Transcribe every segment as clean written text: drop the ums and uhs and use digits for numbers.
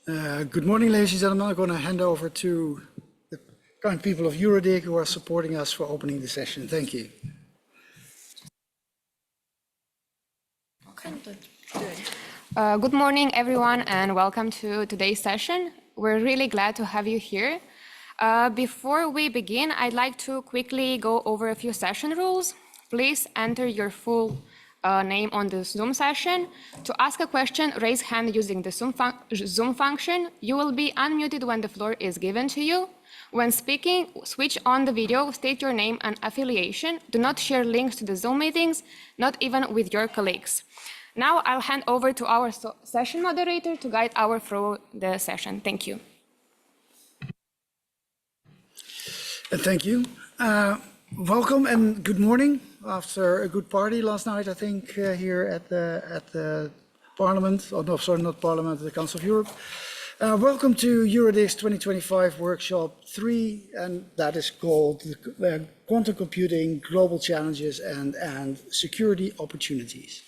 Good morning, ladies and gentlemen. I'm going to hand over to the kind people of EuroDIG who are supporting us for opening the session. Thank you. Okay. Good morning, everyone, and welcome to today's session. We're really glad to have you here. Before we begin, I'd like to quickly go over a few session rules. Please enter your full name on the Zoom session. To ask a question, raise hand using the Zoom function. You will be unmuted when the floor is given to you. When speaking, switch on the video, state your name and affiliation. Do not share links to the Zoom meetings, not even with your colleagues. Now I'll hand over to our session moderator to guide our through the session. Thank you. Thank you. Welcome and good morning. After a good party last night, I think, here at the Parliament, oh no, sorry, not Parliament, the Council of Europe. Welcome to EuroDIG's 2025 Workshop 3, and that is called Quantum Computing, Global Challenges and Security Opportunities.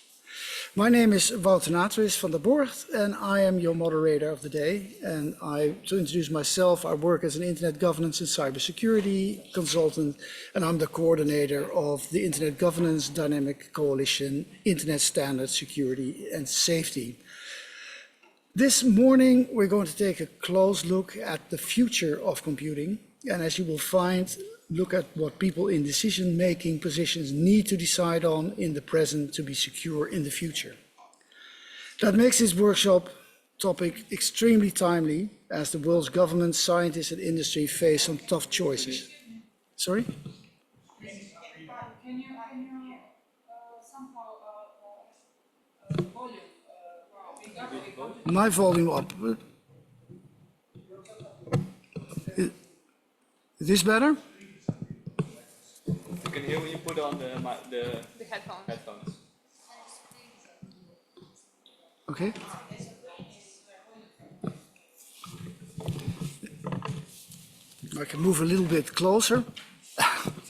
My name is Wouter Natris van der Borgt, and I am your moderator of the day. And to introduce myself, I work as an Internet Governance and Cybersecurity consultant, and I'm the coordinator of the Internet Governance Dynamic Coalition, Internet Standards, Security and Safety. This morning, we're going to take a close look at the future of computing, and as you will find, look at what people in decision-making positions need to decide on in the present to be secure in the future. That makes this workshop topic extremely timely as the world's governments, scientists and industry face some tough choices. Sorry? Can you somehow volume? My volume up. Is this better? You can hear when you put on the headphones. Okay. I can move a little bit closer.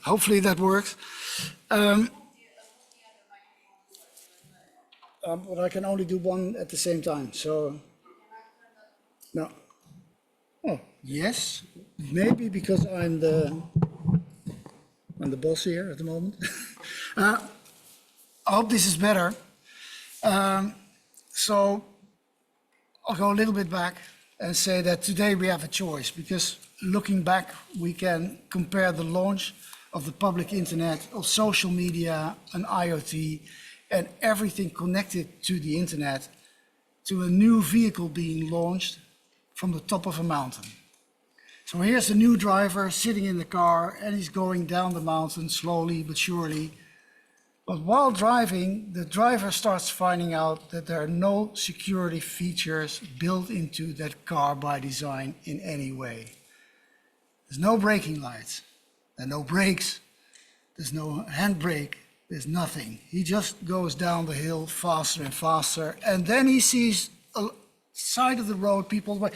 Hopefully that works. But I can only do one at the same time, so no. Oh, yes, maybe because I'm the boss here at the moment. I hope this is better. So I'll go a little bit back and say that today we have a choice, because looking back, we can compare the launch of the public internet, of social media and IoT and everything connected to the internet to a new vehicle being launched from the top of a mountain. So here's a new driver sitting in the car and he's going down the mountain slowly but surely. But while driving, the driver starts finding out that there are no security features built into that car by design in any way. There's no braking lights, there are no brakes, there's no handbrake, there's nothing. He just goes down the hill faster and faster, and then he sees a side of the road, people,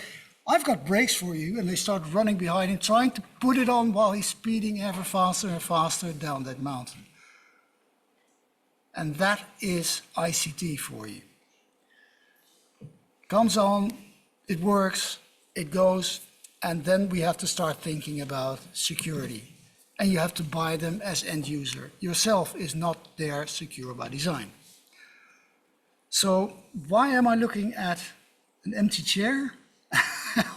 I've got brakes for you, and they start running behind him, trying to put it on while he's speeding ever faster and faster down that mountain. And that is ICT for you. Comes on, it works, it goes, and then we have to start thinking about security. And you have to buy them as end user. Yourself is not there secure by design. So why am I looking at an empty chair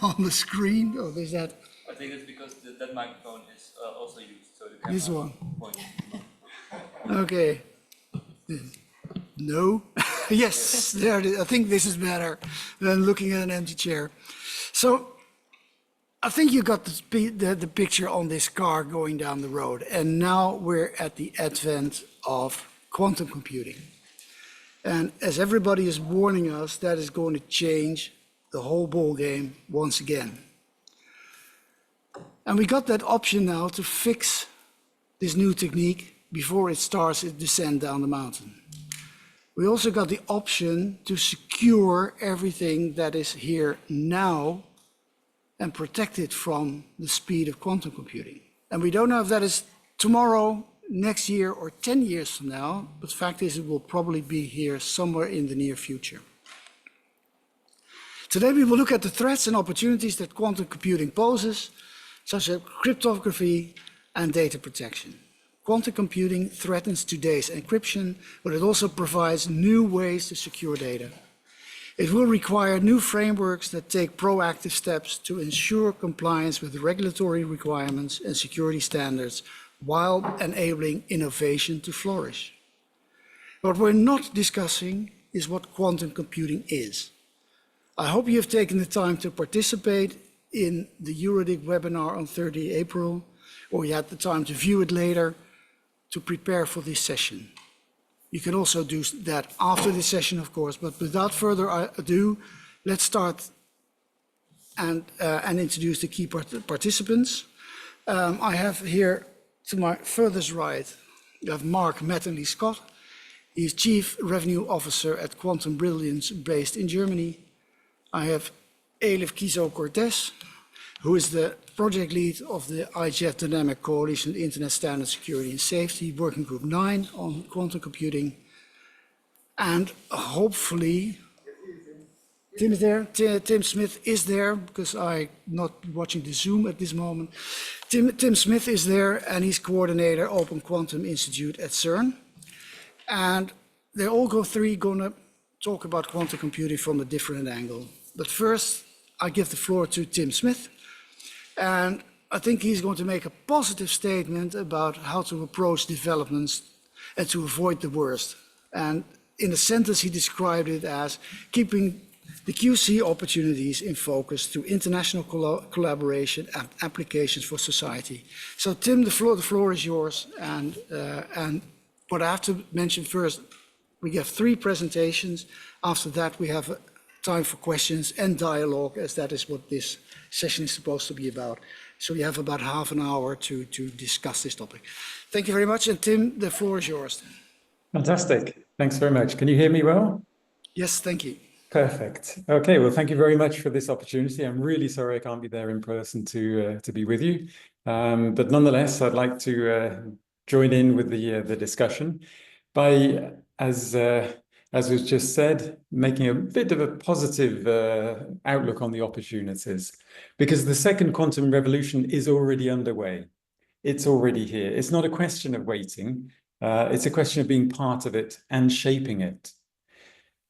on the screen? Or is that? I think it's because that microphone is also used. So the camera This one. points. Okay. No. Yes, there it is. I think this is better than looking at an empty chair. So I think you got the picture on this car going down the road. And now we're at the advent of quantum computing. And as everybody is warning us, that is going to change the whole ball game once again. And we got that option now to fix this new technique before it starts its descent down the mountain. We also got the option to secure everything that is here now and protect it from the speed of quantum computing. And we don't know if that is tomorrow, next year, or 10 years from now, but the fact is it will probably be here somewhere in the near future. Today we will look at the threats and opportunities that quantum computing poses, such as cryptography and data protection. Quantum computing threatens today's encryption, but it also provides new ways to secure data. It will require new frameworks that take proactive steps to ensure compliance with regulatory requirements and security standards while enabling innovation to flourish. What we're not discussing is what quantum computing is. I hope you have taken the time to participate in the EuroDIG webinar on 30 April, or you had the time to view it later to prepare for this session. You can also do that after this session, of course, but without further ado, let's start and introduce the key participants. I have here to my furthest right, you have Mark Mattingly Scott. He is Chief Revenue Officer at Quantum Brilliance based in Germany. I have Elif Kizo-Cortez, who is the project lead of the IGF Dynamic Coalition Internet Standard Security and Safety, Working Group 9 on quantum computing. And hopefully, Tim is there. Tim Smith is there, because I'm not watching the Zoom at this moment. Tim Smith is there, and he's coordinator Open Quantum Institute at CERN. And they're all gonna talk about quantum computing from a different angle. But first, I give the floor to Tim Smith. And I think he's going to make a positive statement about how to approach developments and to avoid the worst. And in a sentence, he described it as keeping the QC opportunities in focus through international collaboration and applications for society. So Tim, the floor is yours. And what I have to mention first, we have 3 presentations. After that, we have time for questions and dialogue, as that is what this session is supposed to be about. So we have about half an hour to discuss this topic. Thank you very much. And Tim, the floor is yours. Fantastic. Thanks very much. Can you hear me well? Yes, thank you. Perfect. Okay, well, thank you very much for this opportunity. I'm really sorry I can't be there in person to be with you. But nonetheless, I'd like to join in with the discussion by, as was just said, making a bit of a positive outlook on the opportunities, because the second quantum revolution is already underway. It's already here. It's not a question of waiting. It's a question of being part of it and shaping it.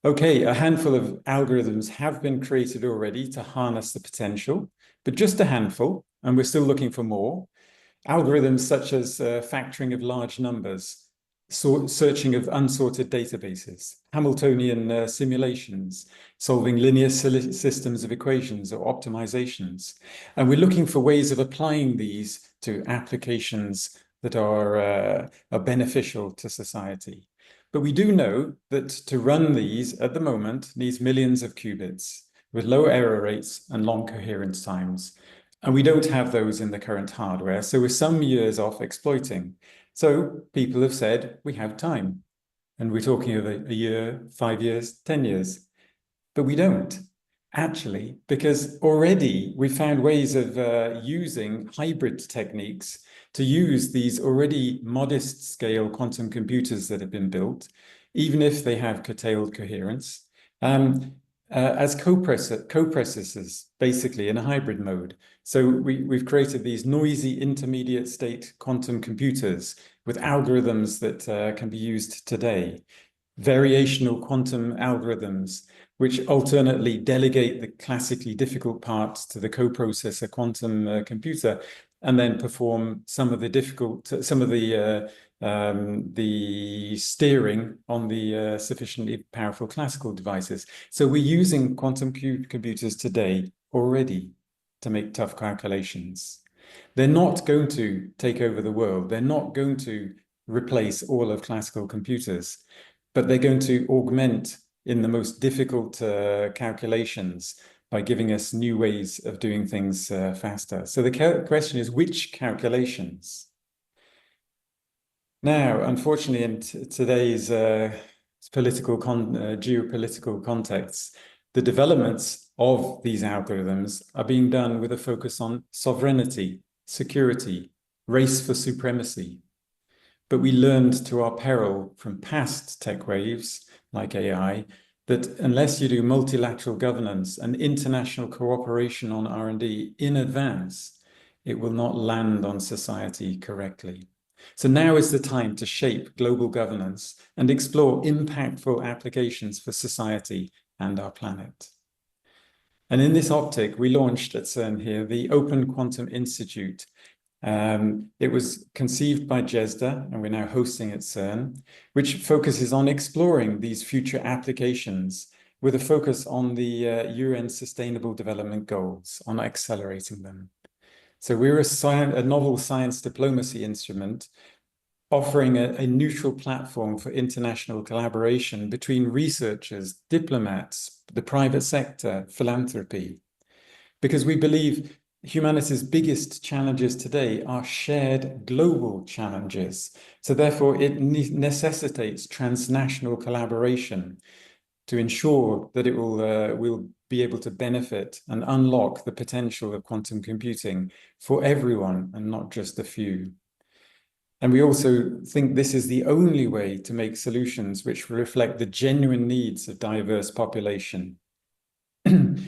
Okay, a handful of algorithms have been created already to harness the potential, but just a handful, and we're still looking for more. Algorithms such as factoring of large numbers, searching of unsorted databases, Hamiltonian simulations, solving linear systems of equations or optimizations. And we're looking for ways of applying these to applications that are beneficial to society. But we do know that to run these at the moment needs millions of qubits with low error rates and long coherence times. And we don't have those in the current hardware, so we're some years off exploiting. So people have said, we have time. And we're talking of a year, 5 years, 10 years. But we don't, actually, because already we found ways of using hybrid techniques to use these already modest scale quantum computers that have been built, even if they have curtailed coherence, as co-processors, basically in a hybrid mode. So we've created these noisy intermediate state quantum computers with algorithms that can be used today. Variational quantum algorithms, which alternately delegate the classically difficult parts to the co-processor quantum computer, and then perform some of the the steering on the sufficiently powerful classical devices. So we're using quantum computers today already to make tough calculations. They're not going to take over the world. They're not going to replace all of classical computers, but they're going to augment in the most difficult calculations by giving us new ways of doing things faster. So the question is, which calculations? Now, unfortunately, in today's geopolitical context, the developments of these algorithms are being done with a focus on sovereignty, security, race for supremacy. But we learned to our peril from past tech waves, like AI, that unless you do multilateral governance and international cooperation on R&D in advance, it will not land on society correctly. So now is the time to shape global governance and explore impactful applications for society and our planet. And in this optic, we launched at CERN here the Open Quantum Institute. It was conceived by JESDA, and we're now hosting at CERN, which focuses on exploring these future applications with a focus on the UN Sustainable Development Goals, on accelerating them. So we're a novel science diplomacy instrument offering a neutral platform for international collaboration between researchers, diplomats, the private sector, philanthropy, because we believe humanity's biggest challenges today are shared global challenges. So therefore, it necessitates transnational collaboration to ensure that it will be able to benefit and unlock the potential of quantum computing for everyone and not just a few. And we also think this is the only way to make solutions which reflect the genuine needs of diverse population.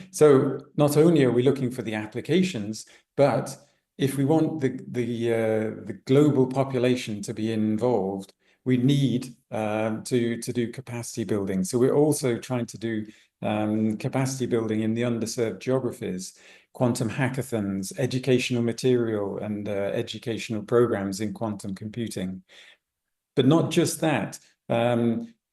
So not only are we looking for the applications, but if we want the global population to be involved, we need to do capacity building. So we're also trying to do capacity building in the underserved geographies, quantum hackathons, educational material, and educational programs in quantum computing. But not just that.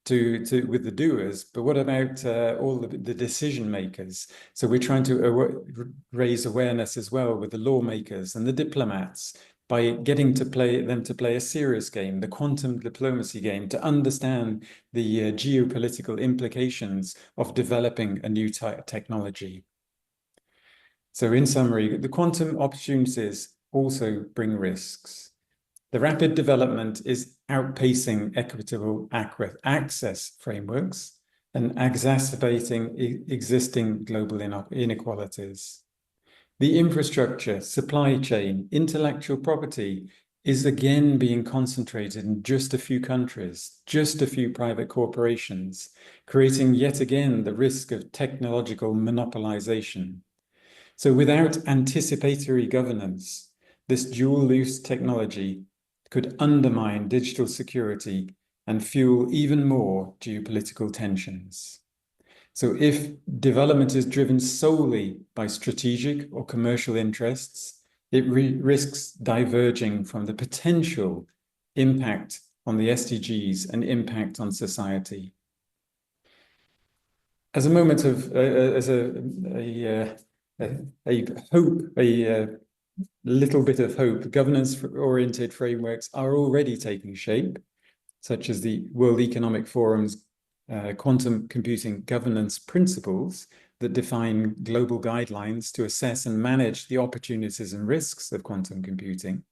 With the doers, but what about all the decision makers? So we're trying to raise awareness as well with the lawmakers and the diplomats by getting them to play a serious game, the quantum diplomacy game, to understand the geopolitical implications of developing a new technology. So in summary, the quantum opportunities also bring risks. The rapid development is outpacing equitable access frameworks and exacerbating existing global inequalities. The infrastructure, supply chain, intellectual property is again being concentrated in just a few countries, just a few private corporations, creating yet again the risk of technological monopolization. So without anticipatory governance, this dual-use technology could undermine digital security and fuel even more geopolitical tensions. So if development is driven solely by strategic or commercial interests, it risks diverging from the potential impact on the SDGs and impact on society. As a moment of, a little bit of hope, governance-oriented frameworks are already taking shape, such as the World Economic Forum's quantum computing governance principles that define global guidelines to assess and manage the opportunities and risks of quantum computing,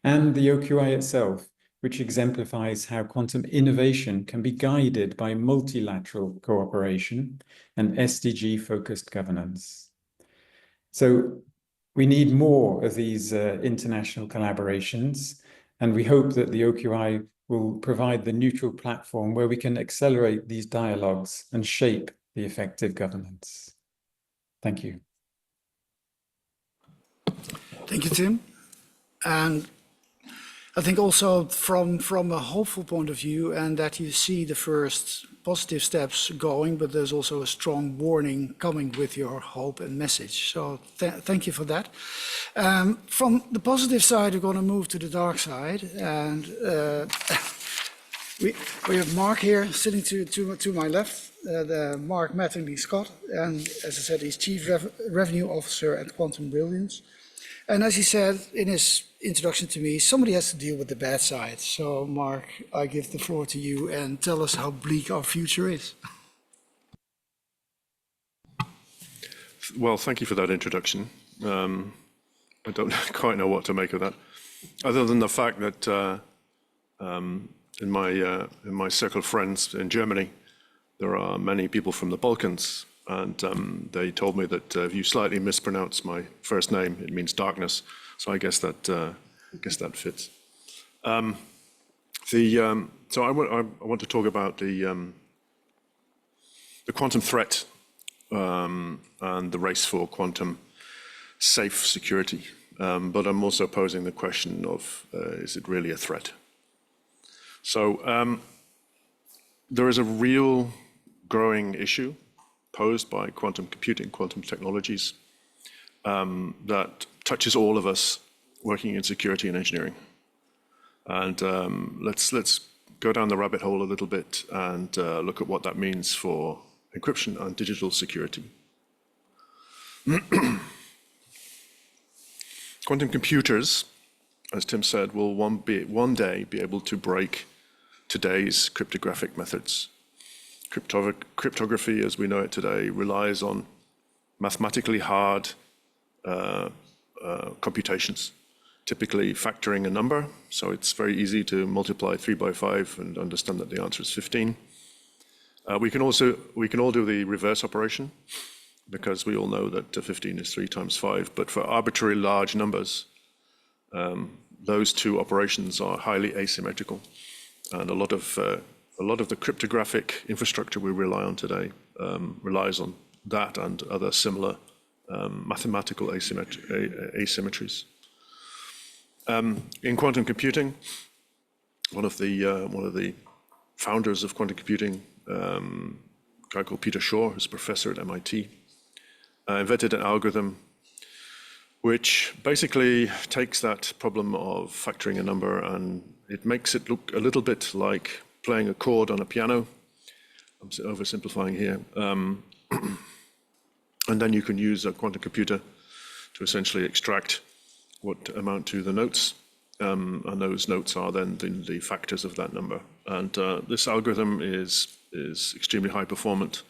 and the OQI itself, which exemplifies how quantum innovation can be guided by multilateral cooperation and SDG-focused governance. So we need more of these international collaborations, and we hope that the OQI will provide the neutral platform where we can accelerate these dialogues and shape the effective governance. Thank you. Thank you, Tim. And I think also from a hopeful point of view, and that you see the first positive steps going, but there's also a strong warning coming with your hope and message. So thank you for that. From the positive side, we're going to move to the dark side. And we have Mark here sitting to my left, Mark Mattingly Scott. And as I said, he's Chief Revenue Officer at Quantum Brilliance. And as he said in his introduction to me, somebody has to deal with the bad side. So, Mark, I give the floor to you and tell us how bleak our future is. Well, thank you for that introduction. I don't quite know what to make of that, other than the fact that in my circle of friends in Germany, there are many people from the Balkans. And they told me that if you slightly mispronounce my first name, it means darkness. So I guess that fits. So I want to talk about the the quantum threat and the race for quantum safe security. But I'm also posing the question of, is it really a threat? So there is a real growing issue posed by quantum computing, quantum technologies, that touches all of us working in security and engineering. And let's go down the rabbit hole a little bit and look at what that means for encryption and digital security. Quantum computers, as Tim said, will one day be able to break today's cryptographic methods. Cryptography, as we know it today, relies on mathematically hard computations, typically factoring a number. So it's very easy to multiply 3 by 5 and understand that the answer is 15. We can all do the reverse operation, because we all know that 15 is 3 times 5. But for arbitrary large numbers, those two operations are highly asymmetrical. And a lot of the cryptographic infrastructure we rely on today relies on that and other similar mathematical asymmetries. In quantum computing, one of the founders of quantum computing, a guy called Peter Shor, who's a professor at MIT, invented an algorithm which basically takes that problem of factoring a number and it makes it look a little bit like playing a chord on a piano. I'm oversimplifying here. And then you can use a quantum computer to essentially extract what amount to the notes. And those notes are then the factors of that number. And this algorithm is extremely high performant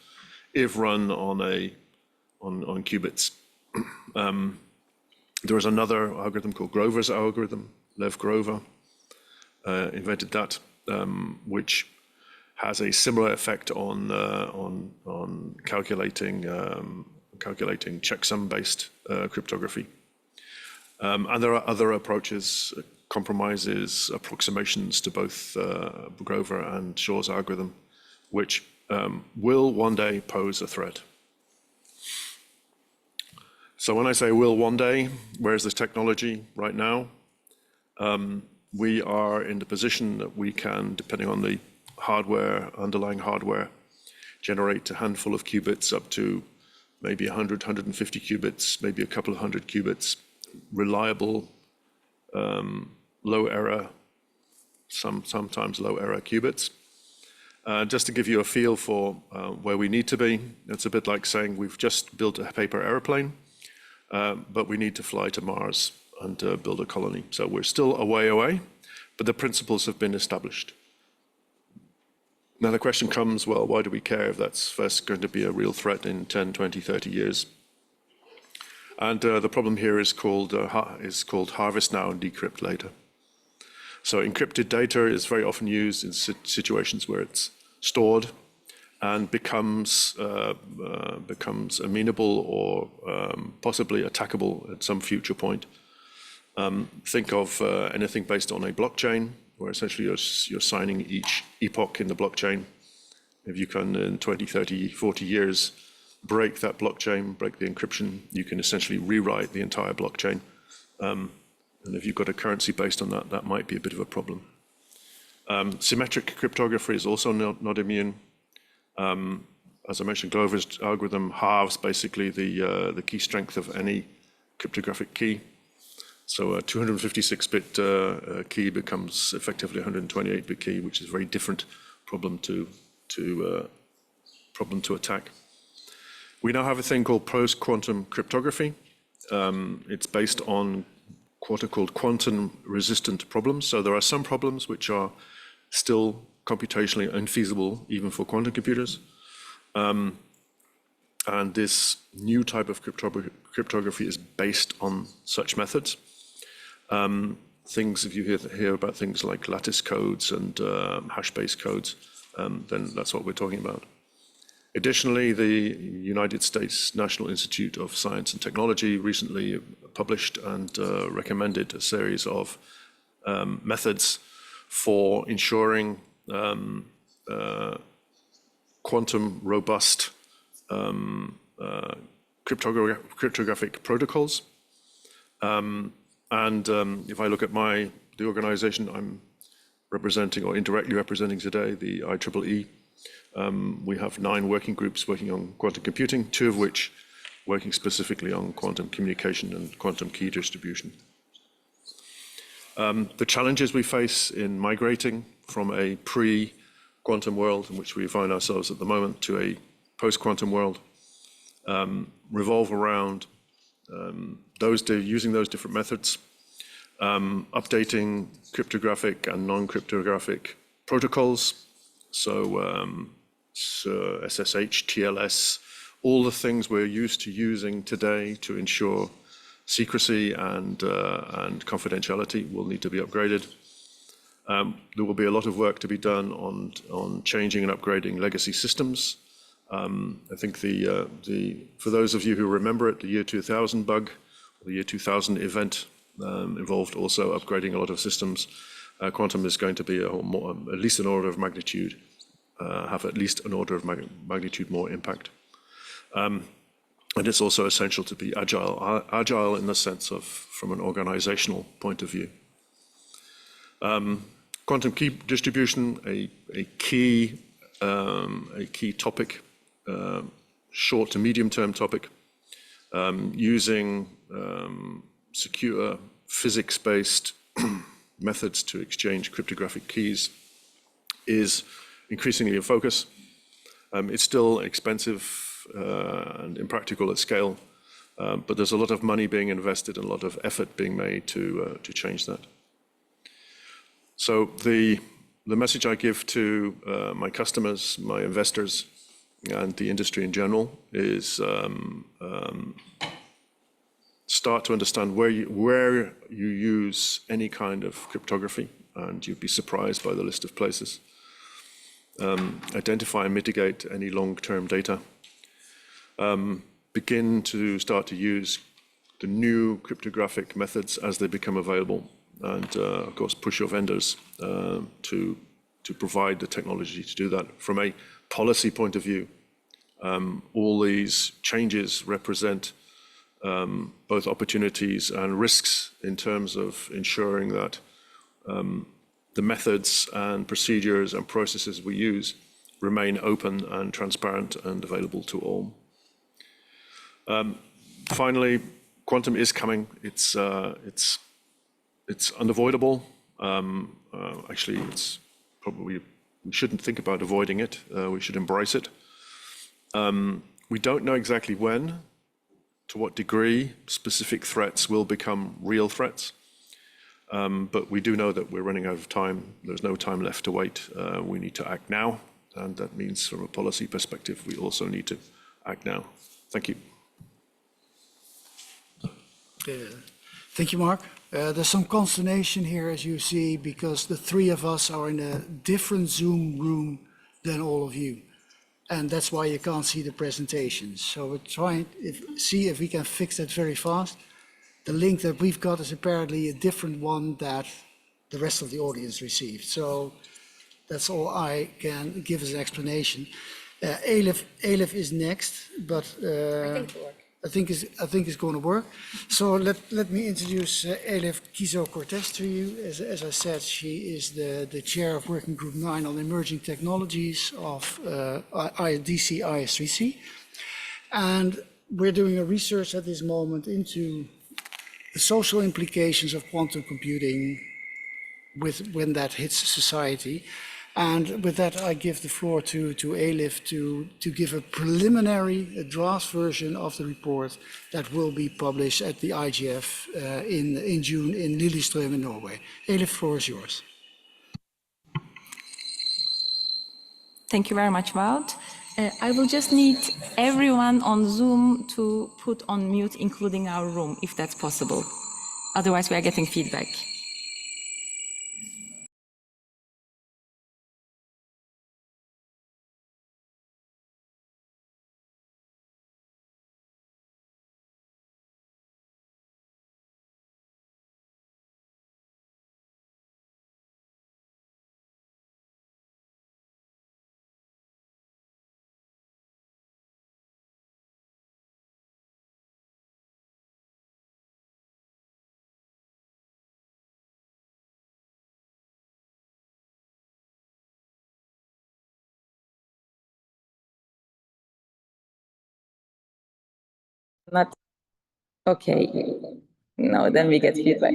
if run on qubits. There was another algorithm called Grover's algorithm. Lev Grover invented that, which has a similar effect on calculating checksum-based cryptography. And there are other approaches, compromises, approximations to both Grover and Shor's algorithm, which will one day pose a threat. So when I say will one day, where's this technology right now? We are in the position that we can, depending on the hardware, underlying hardware, generate a handful of qubits up to maybe 100, 150 qubits, maybe a couple of hundred qubits, reliable, low error, sometimes low error qubits. Just to give you a feel for where we need to be, it's a bit like saying we've just built a paper airplane, but we need to fly to Mars and build a colony. So we're still a way away, but the principles have been established. Now the question comes, well, why do we care if that's first going to be a real threat in 10, 20, 30 years? And the problem here is called harvest now and decrypt later. So encrypted data is very often used in situations where it's stored and becomes amenable or possibly attackable at some future point. Think of anything based on a blockchain, where essentially you're signing each epoch in the blockchain. If you can, in 20, 30, 40 years, break that blockchain, break the encryption, you can essentially rewrite the entire blockchain. And if you've got a currency based on that, that might be a bit of a problem. Symmetric cryptography is also not immune. As I mentioned, Grover's algorithm halves basically the key strength of any cryptographic key. So a 256-bit key becomes effectively a 128-bit key, which is a very different problem to attack. We now have a thing called post-quantum cryptography. It's based on what are called quantum-resistant problems. So there are some problems which are still computationally infeasible, even for quantum computers. And this new type of cryptography is based on such methods. If you hear about things like lattice codes and hash-based codes, then that's what we're talking about. Additionally, the United States National Institute of Science and Technology recently published and recommended a series of methods for ensuring quantum robust cryptographic protocols. If I look at the organization I'm representing or indirectly representing today, the IEEE, we have 9 working groups working on quantum computing, 2 of which working specifically on quantum communication and quantum key distribution. The challenges we face in migrating from a pre-quantum world in which we find ourselves at the moment to a post-quantum world revolve around using those different methods, updating cryptographic and non-cryptographic protocols, so SSH, TLS, all the things we're used to using today to ensure secrecy and confidentiality will need to be upgraded. There will be a lot of work to be done on changing and upgrading legacy systems. I think for those of you who remember it, the year 2000 bug, the year 2000 event involved also upgrading a lot of systems. Quantum is going to be at least an order of magnitude, have at least an order of magnitude more impact. And it's also essential to be agile in the sense of from an organizational point of view. Quantum key distribution, a key topic, short to medium term topic, using secure physics-based methods to exchange cryptographic keys is increasingly in focus. It's still expensive and impractical at scale, but there's a lot of money being invested and a lot of effort being made to change that. So the message I give to my customers, my investors, and the industry in general is start to understand where you use any kind of cryptography, and you'd be surprised by the list of places. Identify and mitigate any long-term data. Begin to start to use the new cryptographic methods as they become available, and of course push your vendors to provide the technology to do that. From a policy point of view, all these changes represent both opportunities and risks in terms of ensuring that the methods and procedures and processes we use remain open and transparent and available to all. Finally, quantum is coming. It's unavoidable. Actually, it's probably, we shouldn't think about avoiding it. We should embrace it. We don't know exactly when, to what degree specific threats will become real threats. But we do know that we're running out of time. There's no time left to wait. We need to act now. And that means from a policy perspective, we also need to act now. Thank you. Thank you, Mark. There's some consternation here, as you see, because the 3 of us are in a different Zoom room than all of you. And that's why you can't see the presentations. So we're trying to see if we can fix that very fast. The link that we've got is apparently a different one that the rest of the audience received. So that's all I can give as an explanation. Elif is next, but I think it's going to work. So let me introduce Elif Kizo-Cortez to you. As I said, she is the chair of Working Group 9 on Emerging Technologies of DC IS3C. And we're doing a research at this moment into the social implications of quantum computing when that hits society. And with that, I give the floor to Elif to give a preliminary draft version of the report that will be published at the IGF in June in Lillestrøm in Norway. Elif, the floor is yours. Thank you very much, Wout. I will just need everyone on Zoom to put on mute, including our room, if that's possible. Otherwise, we are getting feedback. Not okay. No, then we get feedback.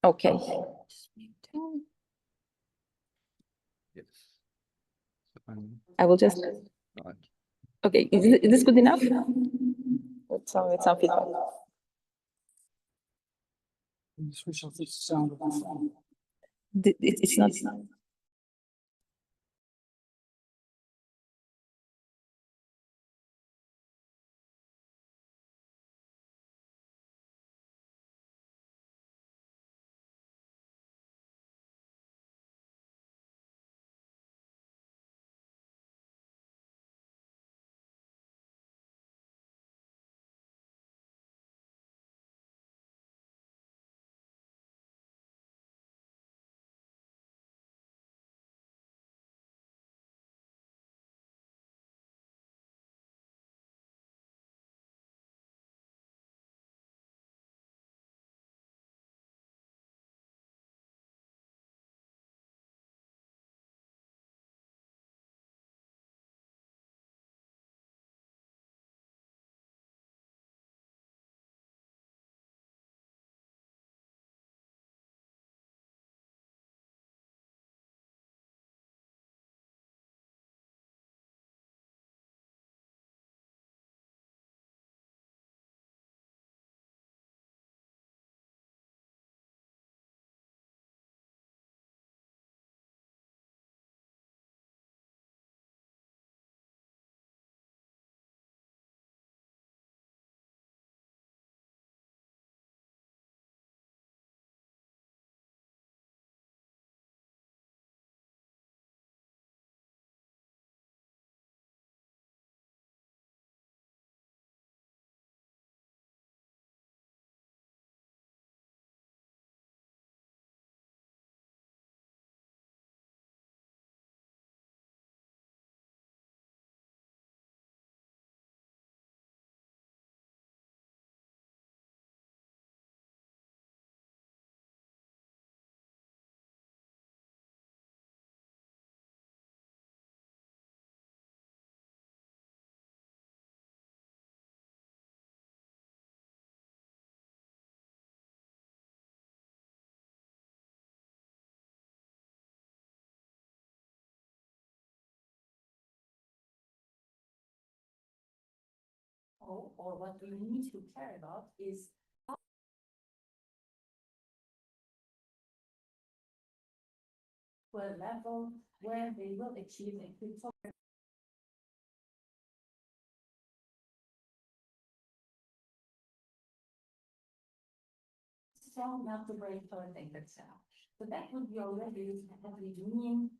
Okay. I will just. Okay, is this good enough? With some feedback. Switch off the sound of the phone. It's not. Or what we need to care about is to a level where they will achieve a cryptography. Strong enough to break third encryption. So that would be already what we mean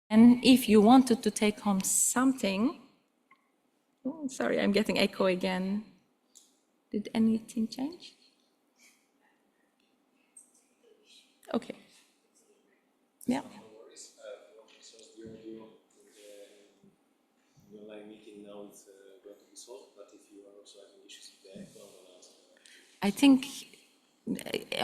And if you wanted to take home something, oh, sorry, I'm getting echo again. Did anything change? Okay. Yeah. The online meeting now is going to be solved, but if you are also having issues with the echo, then also. I think,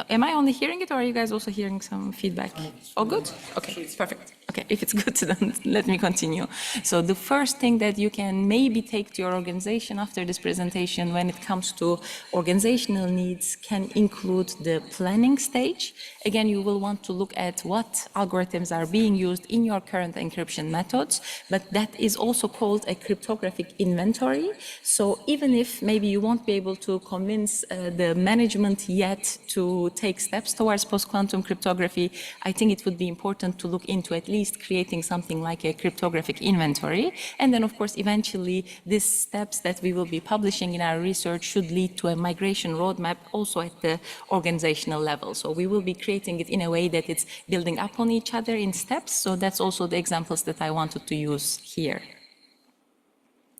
am I only hearing it or are you guys also hearing some feedback? All good? Okay, perfect. Okay, if it's good, then let me continue. So the first thing that you can maybe take to your organization after this presentation when it comes to organizational needs can include the planning stage. Again, you will want to look at what algorithms are being used in your current encryption methods, but that is also called a cryptographic inventory. So even if maybe you won't be able to convince the management yet to take steps towards post-quantum cryptography, I think it would be important to look into at least creating something like a cryptographic inventory. And then, of course, eventually, these steps that we will be publishing in our research should lead to a migration roadmap also at the organizational level. So we will be creating it in a way that it's building upon each other in steps. So that's also the examples that I wanted to use here.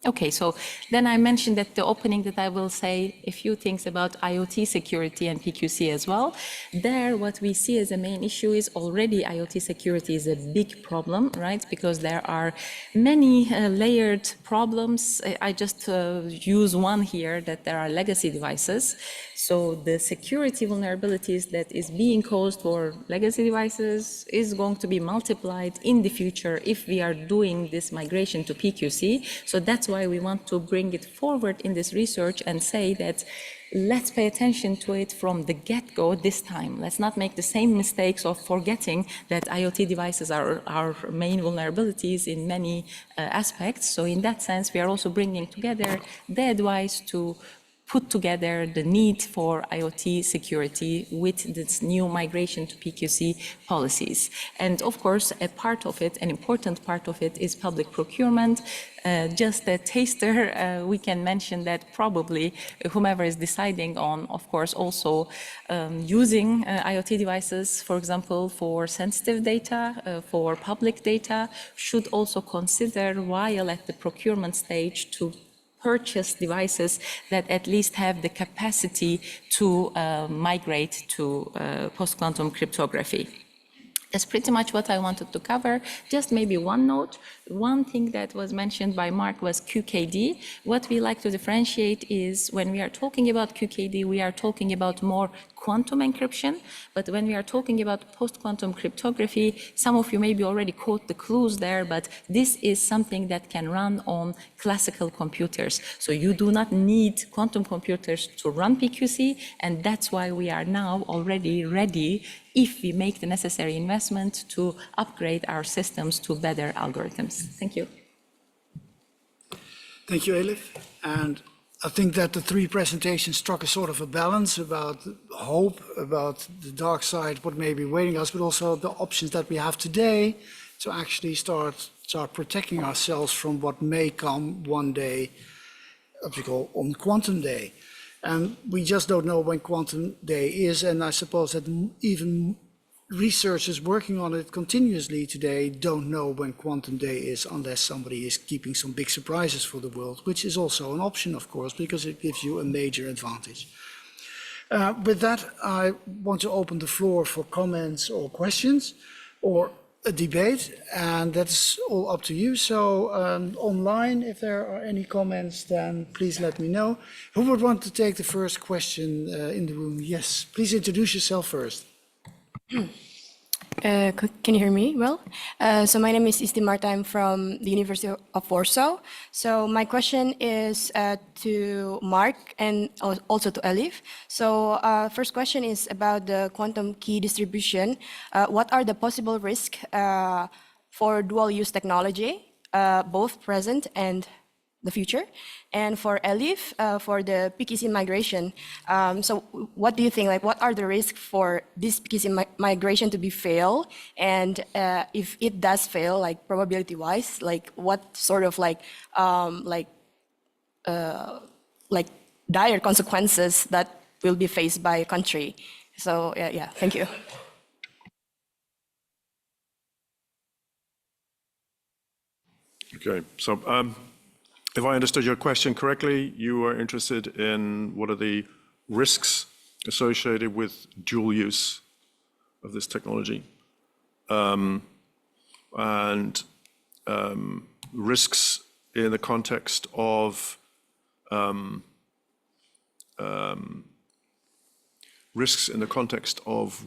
Okay, so then I mentioned at the opening that I will say a few things about IoT security and PQC as well. There, what we see as a main issue is already IoT security is a big problem, right? Because there are many layered problems. I just use one here, that there are legacy devices. So the security vulnerabilities that is being caused for legacy devices is going to be multiplied in the future if we are doing this migration to PQC. So that's why we want to bring it forward in this research and say that let's pay attention to it from the get-go this time. Let's not make the same mistakes of forgetting that IoT devices are our main vulnerabilities in many aspects. So in that sense, we are also bringing together the advice to put together the need for IoT security with this new migration to PQC policies. And of course, a part of it, an important part of it, is public procurement. Just a taster, we can mention that probably whomever is deciding on, of course, also using IoT devices, for example, for sensitive data, for public data, should also consider while at the procurement stage to purchase devices that at least have the capacity to migrate to post-quantum cryptography. That's pretty much what I wanted to cover. Just maybe one note. One thing that was mentioned by Mark was QKD. What we like to differentiate is when we are talking about QKD, we are talking about more quantum encryption. But when we are talking about post-quantum cryptography, some of you maybe already caught the clues there, but this is something that can run on classical computers. So you do not need quantum computers to run PQC, and that's why we are now already ready if we make the necessary investment to upgrade our systems to better algorithms. Thank you. Thank you, Elif. And I think that the three presentations struck a sort of a balance about hope, about the dark side, what may be waiting us, but also the options that we have today to actually start protecting ourselves from what may come one day, what we call on Quantum Day. And we just don't know when Quantum Day is, and I suppose that even researchers working on it continuously today don't know when Quantum Day is unless somebody is keeping some big surprises for the world, which is also an option, of course, because it gives you a major advantage. With that, I want to open the floor for comments or questions or a debate, and that's all up to you. So online, if there are any comments, then please let me know. Who would want to take the first question in the room? Yes, please introduce yourself first. Can you hear me well? So my name is Isti Marta. I'm from the University of Warsaw. So my question is to Mark and also to Elif. So first question is about the quantum key distribution. What are the possible risks for dual-use technology, both present and the future? And for Elif, for the PQC migration, so what do you think, like what are the risks for this PQC migration to be fail? And if it does fail, like probability wise, like what sort of like dire consequences that will be faced by a country? So yeah, thank you. Okay, so if I understood your question correctly, you are interested in what are the risks associated with dual use of this technology, and risks in the context of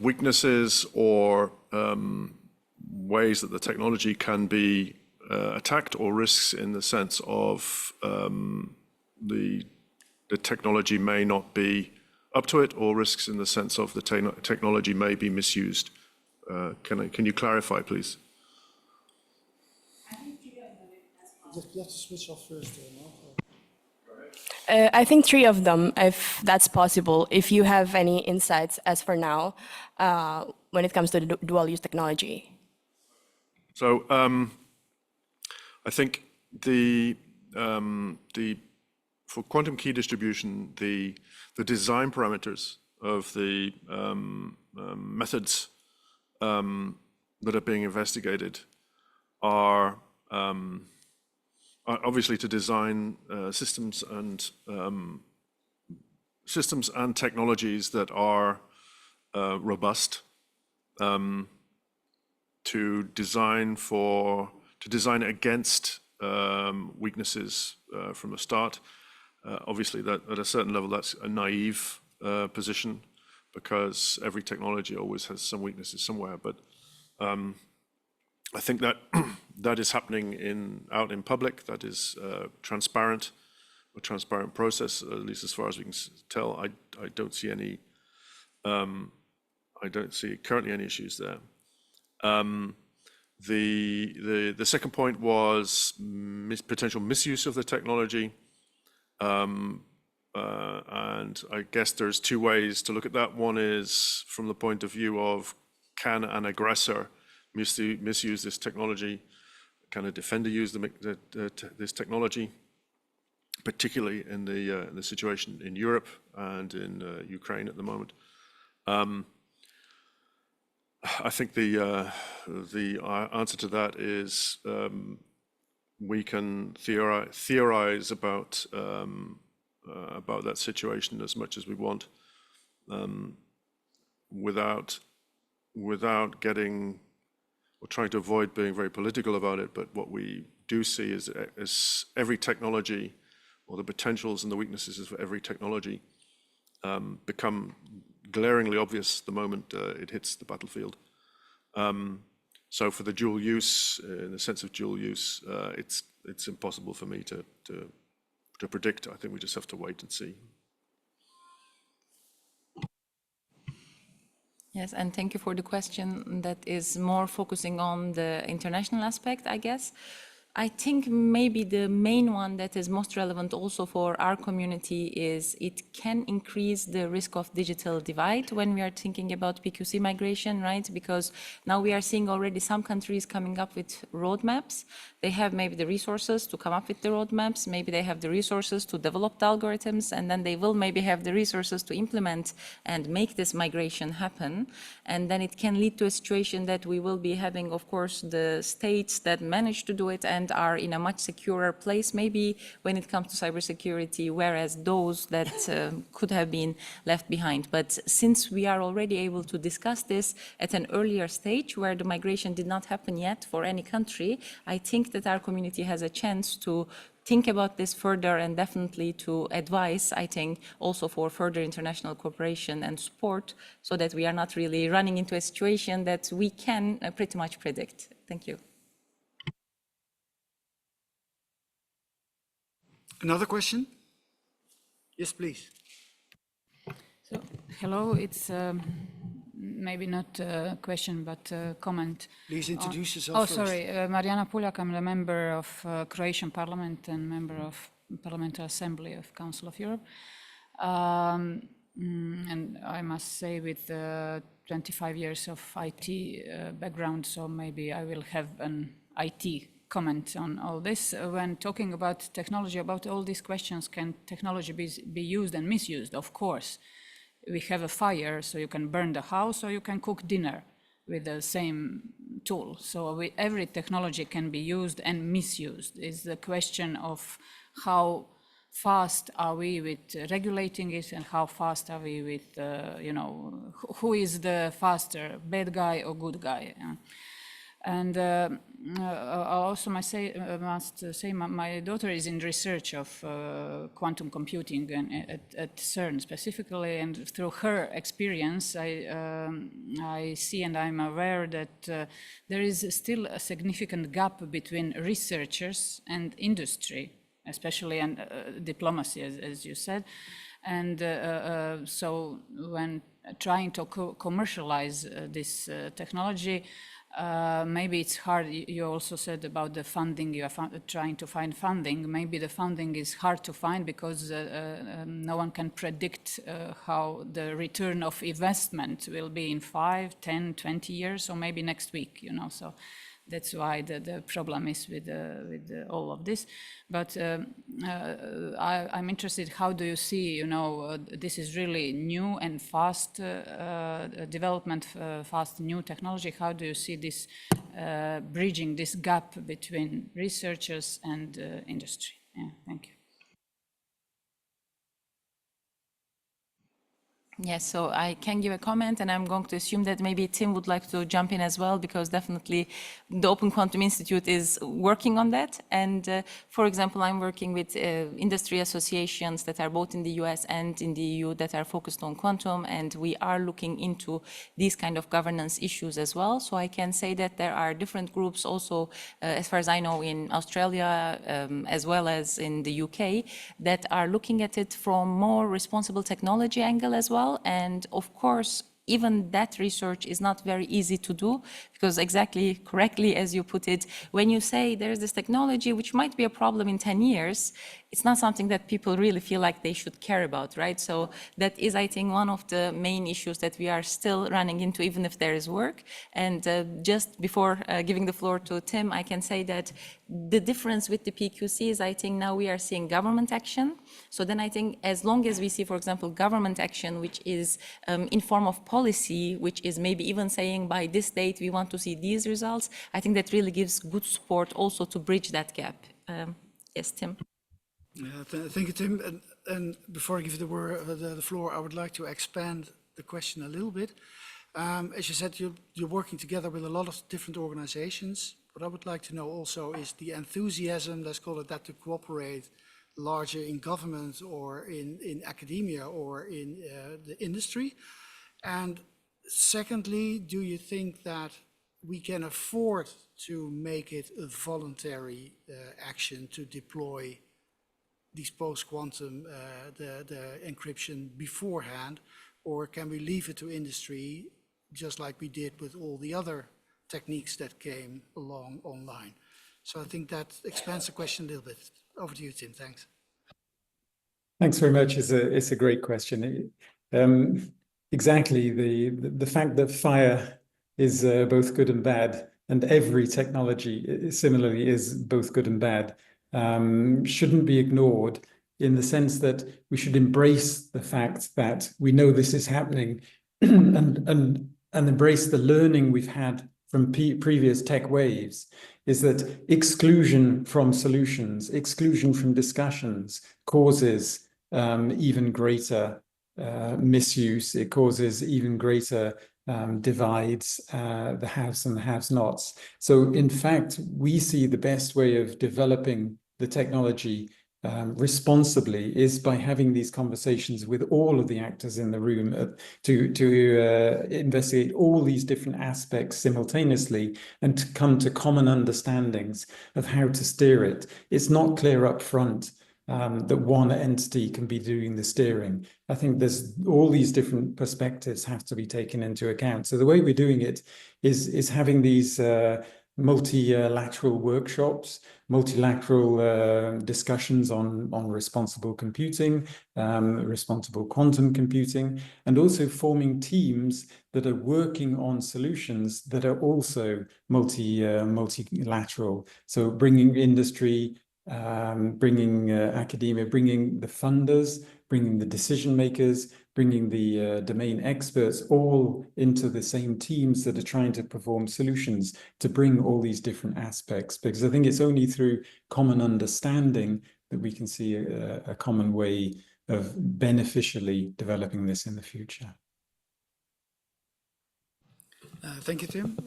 weaknesses or ways that the technology can be attacked, or risks in the sense of the technology may not be up to it, or risks in the sense of the technology may be misused. Can you clarify, please? You have to switch off first. I think 3 of them, if that's possible, if you have any insights as for now, when it comes to the dual-use technology. So I think for quantum key distribution, the design parameters of the methods that are being investigated are obviously to design systems and technologies that are robust, to design against weaknesses from the start. Obviously, that at a certain level, that's a naive position, because every technology always has some weaknesses somewhere. But I think that that is happening out in public. That is a transparent process, at least as far as we can tell. I don't see any. I don't see currently any issues there. The second point was potential misuse of the technology, and I guess there's 2 ways to look at that. One is from the point of view of, can an aggressor misuse this technology? Can a defender use this technology, particularly in the situation in Europe and in Ukraine at the moment? I think the answer to that is we can theorize about that situation as much as we want, without getting or trying to avoid being very political about it. But what we do see is every technology, or the potentials and the weaknesses of every technology, become glaringly obvious the moment it hits the battlefield. So for the dual use, in the sense of dual use, it's impossible for me to predict. I think we just have to wait and see. Yes, and thank you for the question that is more focusing on the international aspect, I guess. I think maybe the main one that is most relevant also for our community is it can increase the risk of digital divide when we are thinking about PQC migration, right? Because now we are seeing already some countries coming up with roadmaps. They have maybe the resources to come up with the roadmaps, maybe they have the resources to develop the algorithms, and then they will maybe have the resources to implement and make this migration happen. And then it can lead to a situation that we will be having, of course, the states that manage to do it and are in a much securer place, maybe when it comes to cybersecurity, whereas those that could have been left behind. But since we are already able to discuss this at an earlier stage where the migration did not happen yet for any country, I think that our community has a chance to think about this further and definitely to advise, I think, also for further international cooperation and support, so that we are not really running into a situation that we can pretty much predict. Thank you. Another question? Yes, please. So, hello, it's maybe not a question, but a comment. Please introduce yourself Oh, first. sorry, Mariana Puljak, I'm a member of Croatian Parliament and member of Parliamentary Assembly of Council of Europe. And I must say, with 25 years of IT background, so maybe I will have an IT comment on all this. When talking about technology, about all these questions, can technology be used and misused? Of course. We have a fire, so you can burn the house or you can cook dinner with the same tool. So every technology can be used and misused. It's the question of how fast are we with regulating it, and how fast are we with, you know, who is the faster, bad guy or good guy? And I also must say my daughter is in research of quantum computing and at CERN specifically, and through her experience, I see and I'm aware that there is still a significant gap between researchers and industry, especially in diplomacy, as you said. And so when trying to commercialize this technology, maybe it's hard. You also said about the funding. You are trying to find funding. Maybe the funding is hard to find because no one can predict how the return of investment will be in 5, 10, 20 years, or maybe next week, you know. So that's why the problem is with all of this. But I'm interested, how do you see, you know, this is really new and fast development, fast new technology. How do you see this bridging this gap between researchers and industry? Yeah, thank you. Yes, so I can give a comment, and I'm going to assume that maybe Tim would like to jump in as well, because definitely the Open Quantum Institute is working on that. And for example, I'm working with industry associations that are both in the US and in the EU that are focused on quantum, and we are looking into these kind of governance issues as well. So I can say that there are different groups also, as far as I know, in Australia, as well as in the UK, that are looking at it from more responsible technology angle as well. And of course, even that research is not very easy to do, because exactly correctly as you put it, when you say there's this technology which might be a problem in 10 years, it's not something that people really feel like they should care about, right? So that is, I think, one of the main issues that we are still running into, even if there is work. And just before giving the floor to Tim, I can say that the difference with the PQC is, I think now we are seeing government action. So then I think as long as we see, for example, government action, which is in form of policy, which is maybe even saying by this date we want to see these results, I think that really gives good support also to bridge that gap. Yes, Tim. Thank you, Tim. And before I give the floor, I would like to expand the question a little bit. As you said, you're working together with a lot of different organizations. What I would like to know also is the enthusiasm, let's call it that, to cooperate larger in government or in academia or in the industry. And secondly, do you think that we can afford to make it a voluntary action to deploy these post-quantum, the encryption beforehand, or can we leave it to industry just like we did with all the other techniques that came along online? So I think that expands the question a little bit. Over to you, Tim. Thanks. Thanks very much. It's a great question. Exactly, the fact that fire is both good and bad, and every technology similarly is both good and bad, shouldn't be ignored, in the sense that we should embrace the fact that we know this is happening and embrace the learning we've had from previous tech waves, is that exclusion from solutions, exclusion from discussions causes even greater misuse. It causes even greater divides, the haves and the have-nots. So in fact, we see the best way of developing the technology responsibly is by having these conversations with all of the actors in the room to investigate all these different aspects simultaneously and to come to common understandings of how to steer it. It's not clear up front that one entity can be doing the steering. I think there's all these different perspectives have to be taken into account. So the way we're doing it is having these multilateral workshops, multilateral discussions on responsible computing, responsible quantum computing, and also forming teams that are working on solutions that are also multilateral. So bringing industry, bringing academia, bringing the funders, bringing the decision makers, bringing the domain experts all into the same teams that are trying to perform solutions to bring all these different aspects. Because I think it's only through common understanding that we can see a common way of beneficially developing this in the future. Thank you, Tim.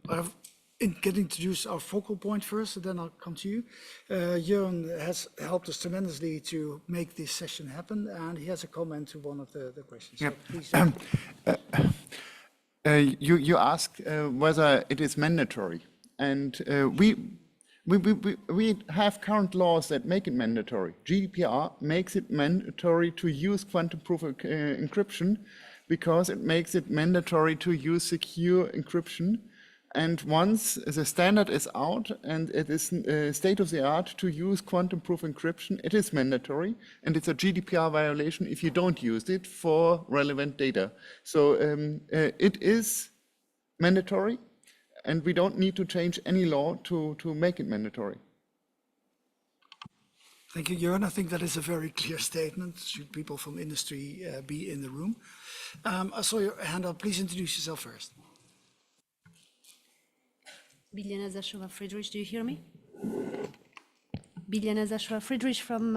I've get introduce our focal point first, and then I'll come to you. Jörn has helped us tremendously to make this session happen, and he has a comment to one of the questions. Yep. So please. You asked whether it is mandatory, and we have current laws that make it mandatory. GDPR makes it mandatory to use quantum proof encryption because it makes it mandatory to use secure encryption. And once the standard is out and it is state of the art to use quantum proof encryption, it is mandatory, and it's a GDPR violation if you don't use it for relevant data. So it is mandatory, and we don't need to change any law to make it mandatory. Thank you, Jörn. I think that is a very clear statement. Should people from industry be in the room? I saw your hand up. Please introduce yourself first. Biljana Zashova-Friedrich, do you hear me? Biljana Zashova-Friedrich from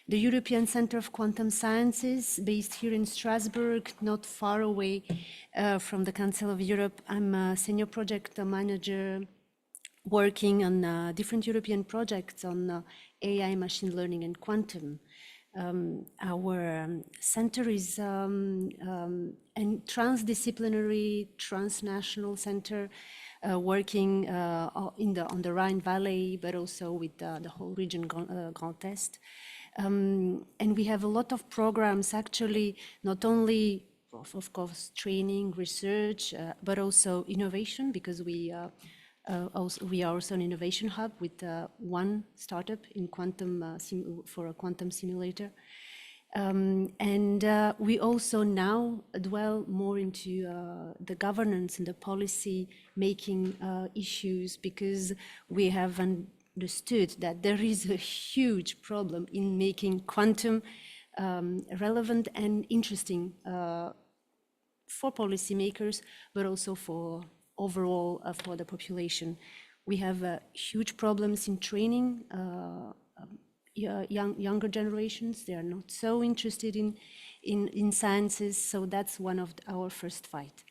the European Center of Quantum Sciences, based here in Strasbourg, not far away from the Council of Europe. I'm a senior project manager working on different European projects on AI, machine learning, and quantum. Our center is a transdisciplinary, transnational center working on the Rhine Valley, but also with the whole region Grand Est. And we have a lot of programs, actually, not only, of course, training, research, but also innovation, because we are also an innovation hub with one startup in quantum for a quantum simulator. And we also now dwell more into the governance and the policy making issues, because we have understood that there is a huge problem in making quantum relevant and interesting for policymakers, but also for overall for the population. We have huge problems in training younger generations. They are not so interested in sciences, so that's one of our first fight.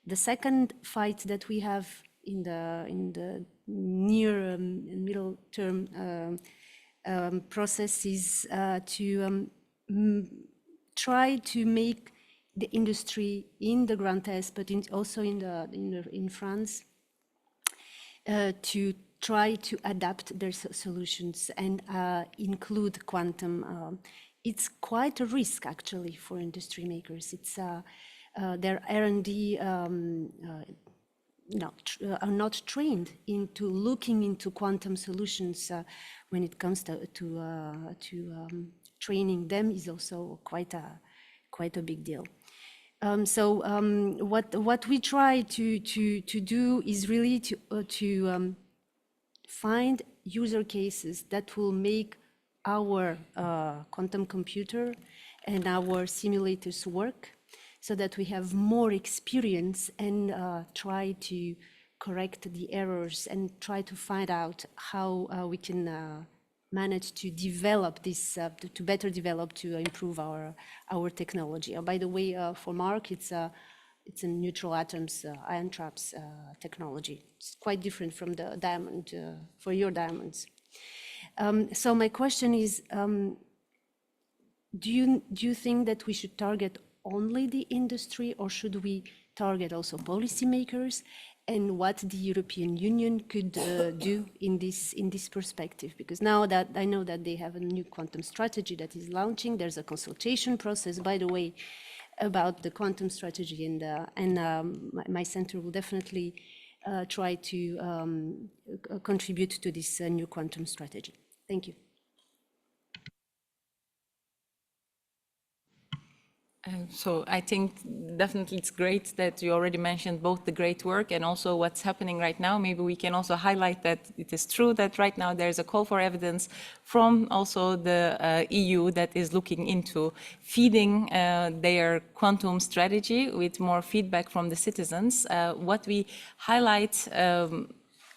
The second fight that we have in the near and middle term process is to try to make the industry in the Grand Est, but also in France, to try to adapt their solutions and include quantum. It's quite a risk, actually, for industry makers. It's their R&D are not trained into looking into quantum solutions when it comes to training them is also quite a big deal. What we try to do is really to find user cases that will make our quantum computer and our simulators work, so that we have more experience and try to correct the errors and try to find out how we can manage to develop this, to better develop, to improve our technology. By the way, for Mark, it's a neutral atoms, ion traps technology. It's quite different from the diamond, for your diamonds. So my question is, do you think that we should target only the industry, or should we target also policymakers? And what the European Union could do in this perspective? Because now that I know that they have a new quantum strategy that is launching, there's a consultation process, by the way, about the quantum strategy, and my center will definitely try to contribute to this new quantum strategy. Thank you. So I think definitely it's great that you already mentioned both the great work and also what's happening right now. Maybe we can also highlight that it is true that right now there's a call for evidence from also the EU that is looking into feeding their quantum strategy with more feedback from the citizens. What we highlight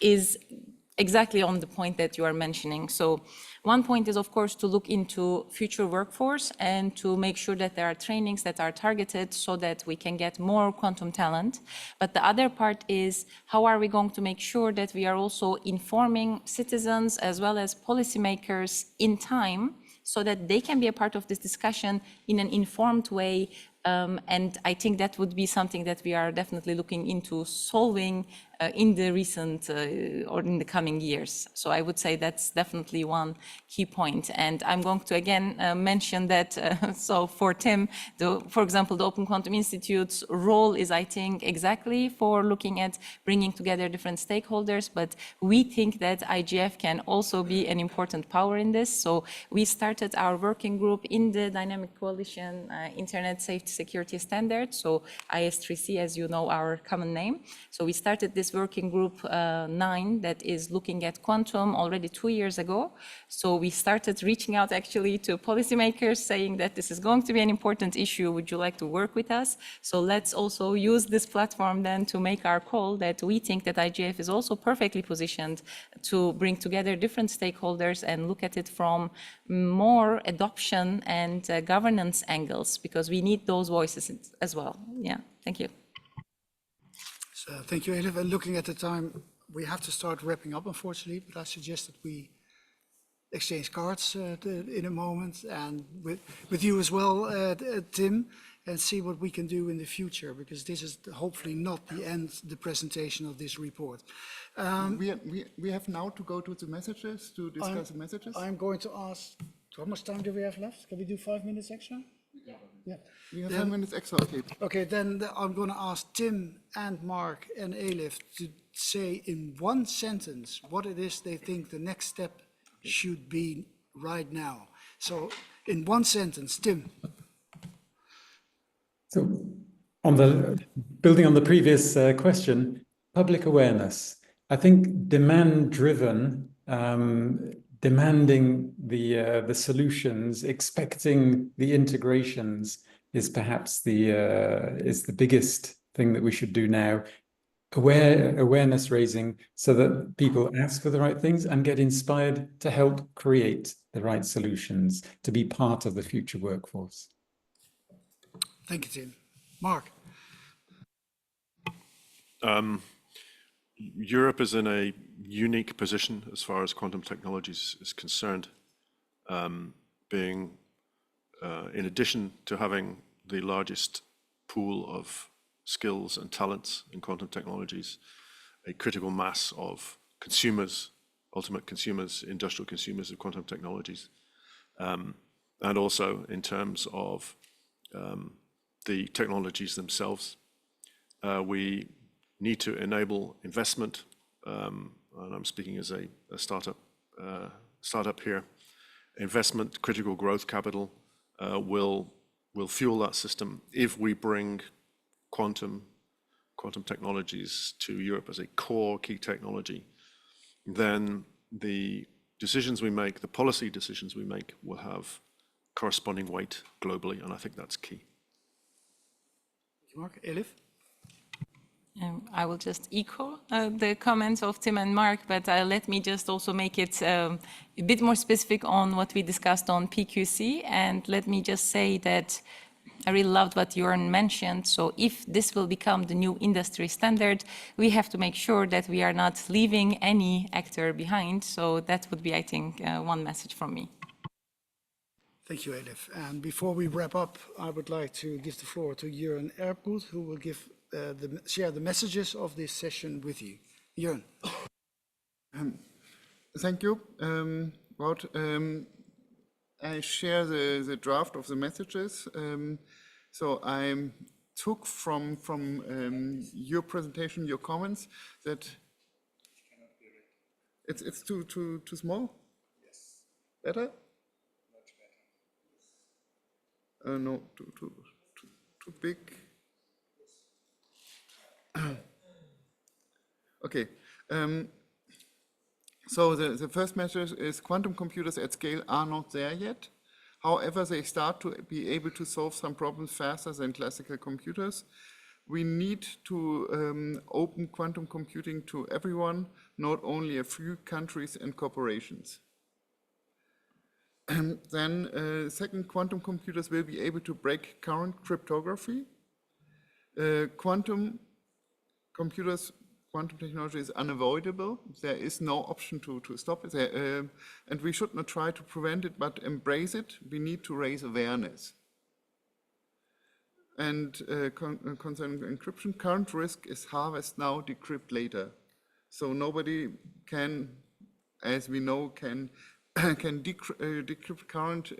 is exactly on the point that you are mentioning. So one point is, of course, to look into future workforce and to make sure that there are trainings that are targeted so that we can get more quantum talent. But the other part is, how are we going to make sure that we are also informing citizens as well as policymakers in time so that they can be a part of this discussion in an informed way. And I think that would be something that we are definitely looking into solving in the recent or in the coming years. So I would say that's definitely one key point. And I'm going to again mention that, so for Tim, for example, the Open Quantum Institute's role is, I think, exactly for looking at bringing together different stakeholders, but we think that IGF can also be an important power in this. So we started our working group in the Dynamic Coalition Internet Safety Security Standard, so IS3C, as you know, our common name. So we started this working group 9 that is looking at quantum already 2 years ago. So we started reaching out actually to policymakers saying that this is going to be an important issue. Would you like to work with us? So let's also use this platform then to make our call that we think that IGF is also perfectly positioned to bring together different stakeholders and look at it from more adoption and governance angles, because we need those voices as well. Yeah, thank you. So thank you, Elif. And looking at the time, we have to start wrapping up, unfortunately, but I suggest that we exchange cards in a moment, and with you as well, Tim, and see what we can do in the future, because this is hopefully not the end, the presentation of this report. We have now to go to the messages, to discuss the messages. I'm going to ask, how much time do we have left? Can we do 5 minutes extra? Yeah. We have 5 minutes extra, okay. Okay, then I'm going to ask Tim and Mark and Elif to say in one sentence what it is they think the next step should be right now. So in one sentence, Tim. So building on the previous question, public awareness. I think demand-driven, demanding the solutions, expecting the integrations is perhaps the biggest thing that we should do now. Awareness raising so that people ask for the right things and get inspired to help create the right solutions to be part of the future workforce. Thank you, Tim. Mark. Europe is in a unique position as far as quantum technologies is concerned, being, in addition to having the largest pool of skills and talents in quantum technologies, a critical mass of consumers, ultimate consumers, industrial consumers of quantum technologies, and also in terms of the technologies themselves. We need to enable investment, and I'm speaking as a startup here. Investment, critical growth capital will fuel that system if we bring quantum technologies to Europe as a core key technology. Then the decisions we make, the policy decisions we make, will have corresponding weight globally, and I think that's key. Thank you, Mark. Elif? I will just echo the comments of Tim and Mark, but let me just also make it a bit more specific on what we discussed on PQC. And let me just say that I really loved what Jörn mentioned. So if this will become the new industry standard, we have to make sure that we are not leaving any actor behind. So that would be, I think, one message from me. Thank you, Elif. And before we wrap up, I would like to give the floor to Jörn Erput, who will share the messages of this session with you. Jörn. Thank you, Wout. I share the draft of the messages. So I took from your presentation, your comments, that it's too small. Yes. Better? Much better. No, too too big? Okay. So the first message is quantum computers at scale are not there yet. However, they start to be able to solve some problems faster than classical computers. We need to open quantum computing to everyone, not only a few countries and corporations. Then, second, quantum computers will be able to break current cryptography. Quantum technology is unavoidable. There is no option to stop it. And we should not try to prevent it, but embrace it. We need to raise awareness. And concerning encryption, current risk is harvest now, decrypt later. So nobody can, as we know, can decrypt current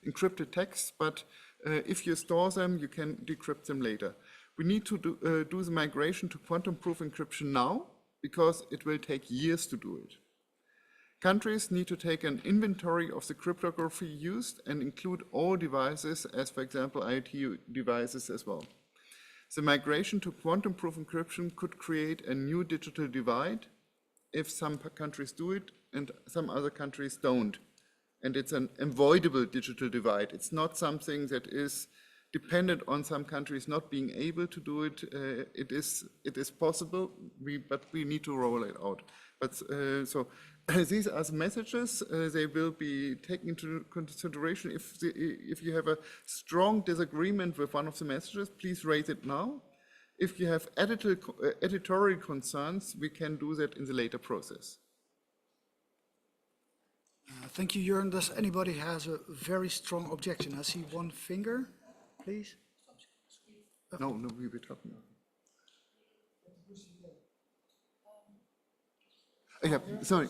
encrypted texts, but if you store them, you can decrypt them later. We need to do the migration to quantum-proof encryption now, because it will take years to do it. Countries need to take an inventory of the cryptography used and include all devices, as for example, IoT devices as well. The migration to quantum-proof encryption could create a new digital divide if some countries do it and some other countries don't. And it's an avoidable digital divide. It's not something that is dependent on some countries not being able to do it. It is possible, but we need to roll it out. But so these are the messages. They will be taken into consideration. If you have a strong disagreement with one of the messages, please raise it now. If you have editorial concerns, we can do that in the later process. Thank you, Jörn. Does anybody has a very strong objection? I see one finger, please. No, we were talking about. Yeah, sorry.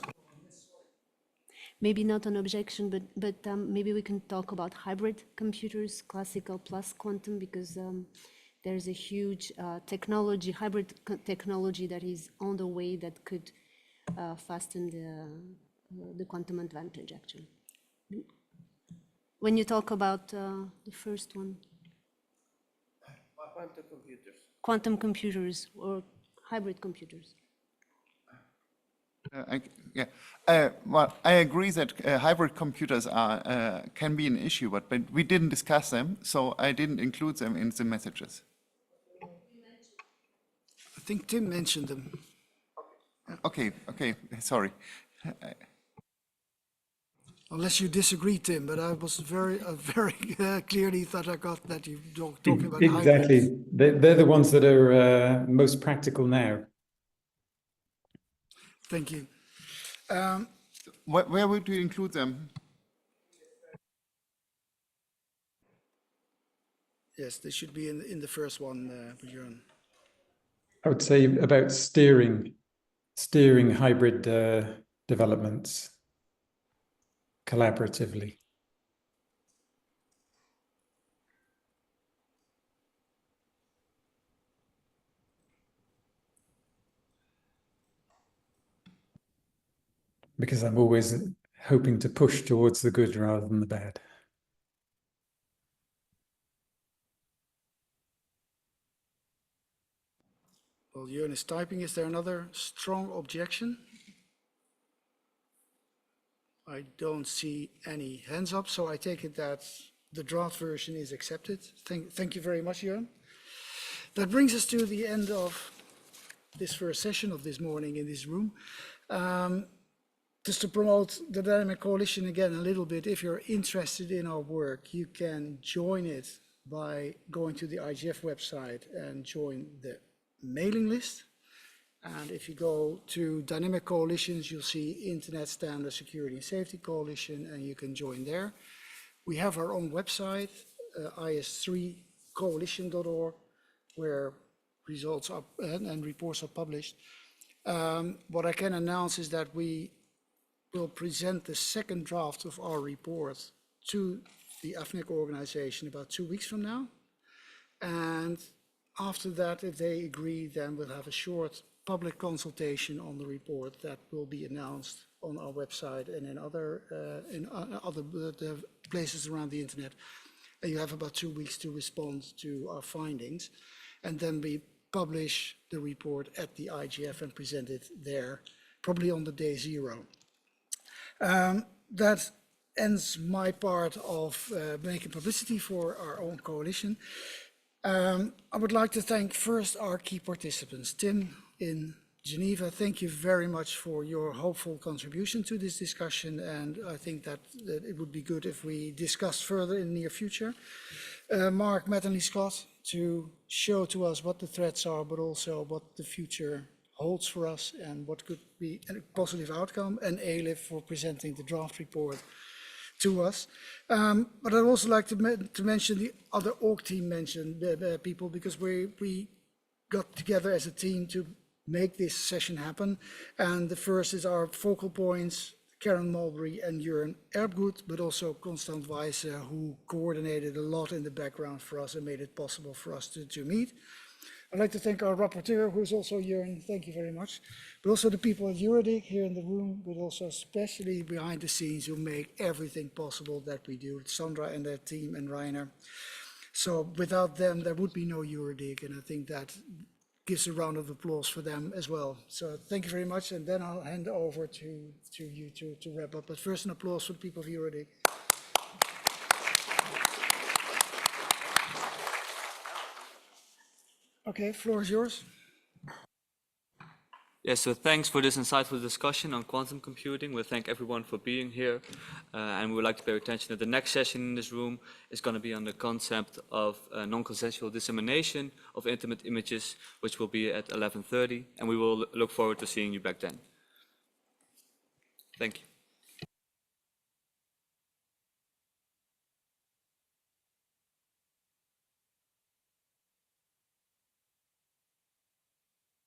Maybe not an objection, but maybe we can talk about hybrid computers, classical plus quantum, because there's a huge hybrid technology that is on the way that could fasten the quantum advantage, actually. When you talk about the first one. Quantum computers. Quantum computers or hybrid computers. Well, I agree that hybrid computers can be an issue, but we didn't discuss them, so I didn't include them in the messages. I think Tim mentioned them. Okay, sorry. Unless you disagree, Tim, but I was very clearly that I got that you talking about exactly. hybrids. They're the ones that are most practical now. Thank you. Where would you include them? Yes, they should be in the first one, Björn. I would say about steering hybrid developments collaboratively. Because I'm always hoping to push towards the good rather than the bad. Well, Jörn is typing. Is there another strong objection? I don't see any hands up, so I take it that the draft version is accepted. Thank you very much, Jörn. That brings us to the end of this first session of this morning in this room. Just to promote the Dynamic Coalition again a little bit, if you're interested in our work, you can join it by going to the IGF website and join the mailing list. And if you go to Dynamic Coalitions, you'll see Internet Standard Security and Safety Coalition, and you can join there. We have our own website, is3coalition.org, where results are, and reports are published. What I can announce is that we will present the second draft of our report to the AFNIC organization about 2 weeks from now. And after that, if they agree, then we'll have a short public consultation on the report that will be announced on our website and in other places around the internet. and you have about 2 weeks to respond to our findings. And then we publish the report at the IGF and present it there, probably on the day 0. That ends my part of making publicity for our own coalition. I would like to thank first our key participants. Tim in Geneva, thank you very much for your hopeful contribution to this discussion, and I think that it would be good if we discuss further in the near future. Mark, Matt and Lee Scott, to show to us what the threats are, but also what the future holds for us and what could be a positive outcome, and Elif for presenting the draft report to us. But I'd also like to mention the other org team people, because we got together as a team to make this session happen. And the first is our focal points, Karen Mulberry and Jörn Erbgut, but also Constant Weisse, who coordinated a lot in the background for us and made it possible for us to meet. I'd like to thank our rapporteur, who's also Jörn, thank you very much. But also the people at EuroDIG here in the room, but also especially behind the scenes who make everything possible that we do, Sandra and their team and Rainer. So without them, there would be no EuroDIG, and I think that gives a round of applause for them as well. So thank you very much, and then I'll hand over to you to wrap up. But first, an applause for the people of EuroDIG. Okay, floor is yours. Yes, so thanks for this insightful discussion on quantum computing. We thank everyone for being here. And we would like to pay attention that the next session in this room is going to be on the concept of non-consensual dissemination of intimate images, which will be at 11:30. And we will look forward to seeing you back then. Thank you.